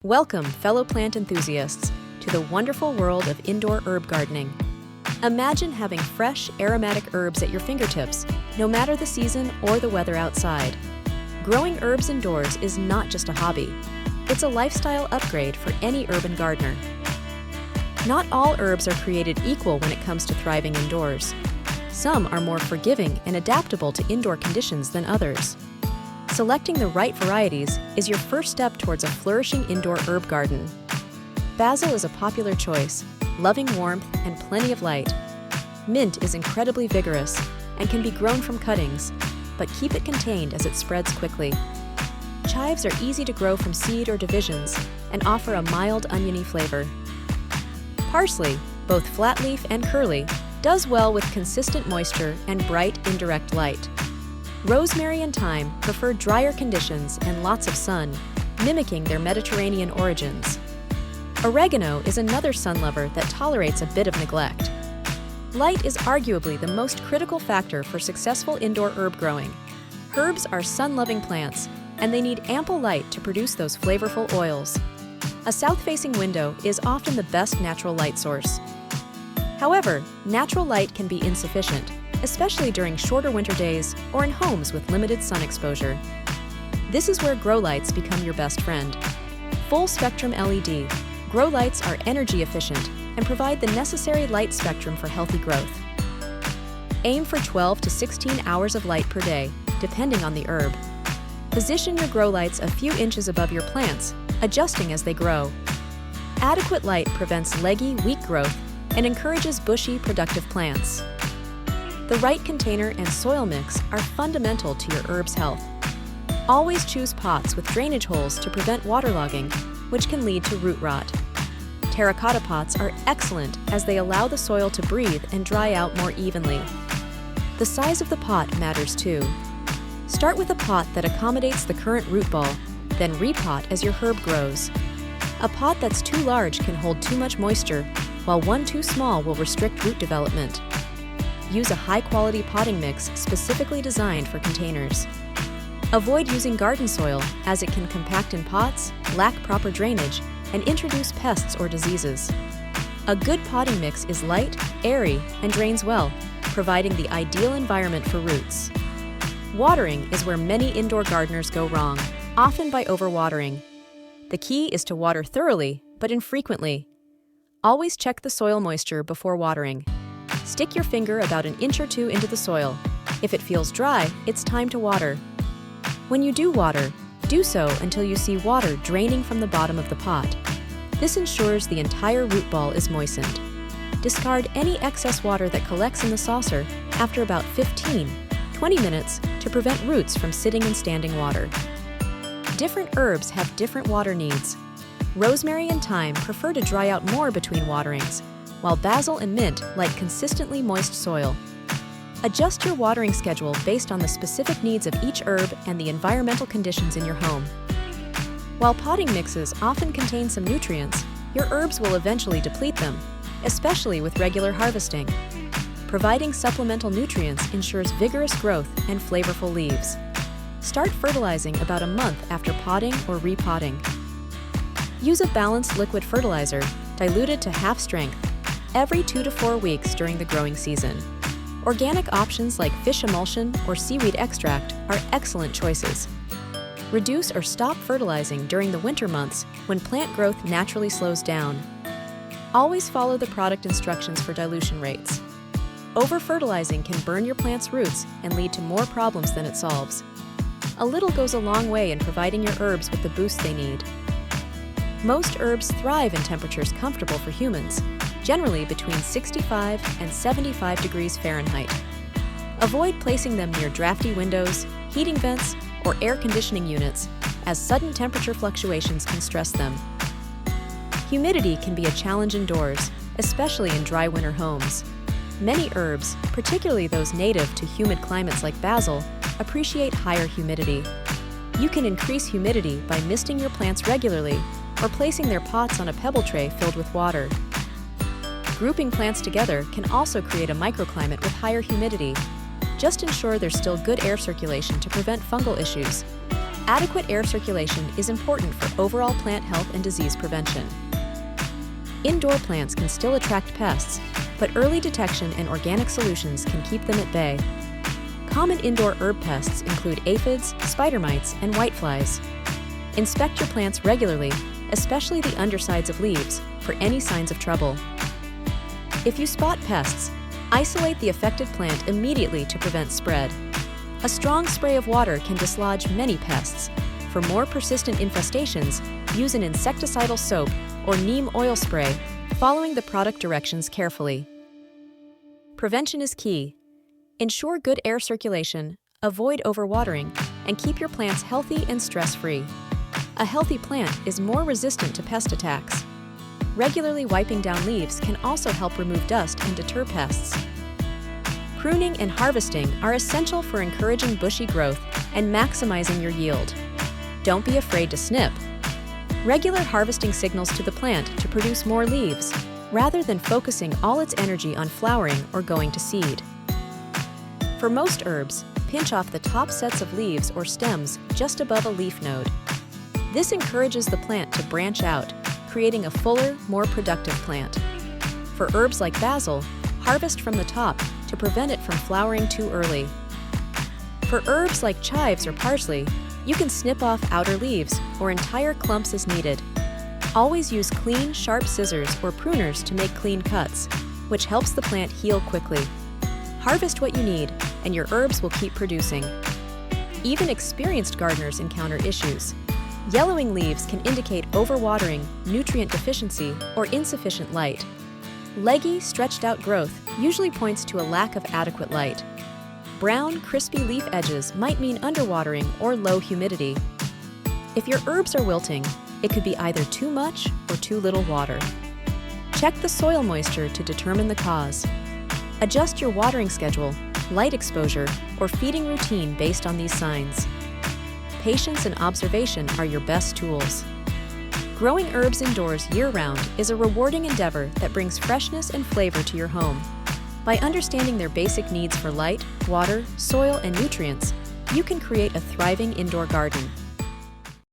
Welcome, fellow plant enthusiasts, to the wonderful world of indoor herb gardening. Imagine having fresh, aromatic herbs at your fingertips, no matter the season or the weather outside. Growing herbs indoors is not just a hobby. It's a lifestyle upgrade for any urban gardener. Not all herbs are created equal when it comes to thriving indoors. Some are more forgiving and adaptable to indoor conditions than others. Selecting the right varieties is your first step towards a flourishing indoor herb garden. Basil is a popular choice, loving warmth and plenty of light. Mint is incredibly vigorous and can be grown from cuttings, but keep it contained as it spreads quickly. Chives are easy to grow from seed or divisions and offer a mild oniony flavor. Parsley, both flat leaf and curly, does well with consistent moisture and bright, indirect light. Rosemary and thyme prefer drier conditions and lots of sun, mimicking their Mediterranean origins. Oregano is another sun lover that tolerates a bit of neglect. Light is arguably the most critical factor for successful indoor herb growing. Herbs are sun-loving plants, and they need ample light to produce those flavorful oils. A south-facing window is often the best natural light source. However, natural light can be insufficient, especially during shorter winter days or in homes with limited sun exposure. This is where grow lights become your best friend. Full-spectrum LED, grow lights are energy efficient and provide the necessary light spectrum for healthy growth. Aim for 12 to 16 hours of light per day, depending on the herb. Position your grow lights a few inches above your plants, adjusting as they grow. Adequate light prevents leggy, weak growth and encourages bushy, productive plants. The right container and soil mix are fundamental to your herb's health. Always choose pots with drainage holes to prevent waterlogging, which can lead to root rot. Terracotta pots are excellent as they allow the soil to breathe and dry out more evenly. The size of the pot matters too. Start with a pot that accommodates the current root ball, then repot as your herb grows. A pot that's too large can hold too much moisture, while one too small will restrict root development. Use a high-quality potting mix specifically designed for containers. Avoid using garden soil as it can compact in pots, lack proper drainage, and introduce pests or diseases. A good potting mix is light, airy, and drains well, providing the ideal environment for roots. Watering is where many indoor gardeners go wrong, often by overwatering. The key is to water thoroughly, but infrequently. Always check the soil moisture before watering. Stick your finger about an inch or two into the soil. If it feels dry, it's time to water. When you do water, do so until you see water draining from the bottom of the pot. This ensures the entire root ball is moistened. Discard any excess water that collects in the saucer after about 15-20 minutes to prevent roots from sitting in standing water. Different herbs have different water needs. Rosemary and thyme prefer to dry out more between waterings, while basil and mint like consistently moist soil. Adjust your watering schedule based on the specific needs of each herb and the environmental conditions in your home. While potting mixes often contain some nutrients, your herbs will eventually deplete them, especially with regular harvesting. Providing supplemental nutrients ensures vigorous growth and flavorful leaves. Start fertilizing about a month after potting or repotting. Use a balanced liquid fertilizer, diluted to half strength, every 2 to 4 weeks during the growing season. Organic options like fish emulsion or seaweed extract are excellent choices. Reduce or stop fertilizing during the winter months when plant growth naturally slows down. Always follow the product instructions for dilution rates. Over-fertilizing can burn your plant's roots and lead to more problems than it solves. A little goes a long way in providing your herbs with the boost they need. Most herbs thrive in temperatures comfortable for humans, generally between 65 and 75 degrees Fahrenheit. Avoid placing them near drafty windows, heating vents, or air conditioning units, as sudden temperature fluctuations can stress them. Humidity can be a challenge indoors, especially in dry winter homes. Many herbs, particularly those native to humid climates like basil, appreciate higher humidity. You can increase humidity by misting your plants regularly or placing their pots on a pebble tray filled with water. Grouping plants together can also create a microclimate with higher humidity. Just ensure there's still good air circulation to prevent fungal issues. Adequate air circulation is important for overall plant health and disease prevention. Indoor plants can still attract pests, but early detection and organic solutions can keep them at bay. Common indoor herb pests include aphids, spider mites, and whiteflies. Inspect your plants regularly, especially the undersides of leaves, for any signs of trouble. If you spot pests, isolate the affected plant immediately to prevent spread. A strong spray of water can dislodge many pests. For more persistent infestations, use an insecticidal soap or neem oil spray, following the product directions carefully. Prevention is key. Ensure good air circulation, avoid overwatering, and keep your plants healthy and stress-free. A healthy plant is more resistant to pest attacks. Regularly wiping down leaves can also help remove dust and deter pests. Pruning and harvesting are essential for encouraging bushy growth and maximizing your yield. Don't be afraid to snip. Regular harvesting signals to the plant to produce more leaves, rather than focusing all its energy on flowering or going to seed. For most herbs, pinch off the top sets of leaves or stems just above a leaf node. This encourages the plant to branch out, creating a fuller, more productive plant. For herbs like basil, harvest from the top to prevent it from flowering too early. For herbs like chives or parsley, you can snip off outer leaves or entire clumps as needed. Always use clean, sharp scissors or pruners to make clean cuts, which helps the plant heal quickly. Harvest what you need, and your herbs will keep producing. Even experienced gardeners encounter issues. Yellowing leaves can indicate overwatering, nutrient deficiency, or insufficient light. Leggy, stretched-out growth usually points to a lack of adequate light. Brown, crispy leaf edges might mean underwatering or low humidity. If your herbs are wilting, it could be either too much or too little water. Check the soil moisture to determine the cause. Adjust your watering schedule, light exposure, or feeding routine based on these signs. Patience and observation are your best tools. Growing herbs indoors year-round is a rewarding endeavor that brings freshness and flavor to your home. By understanding their basic needs for light, water, soil, and nutrients, you can create a thriving indoor garden.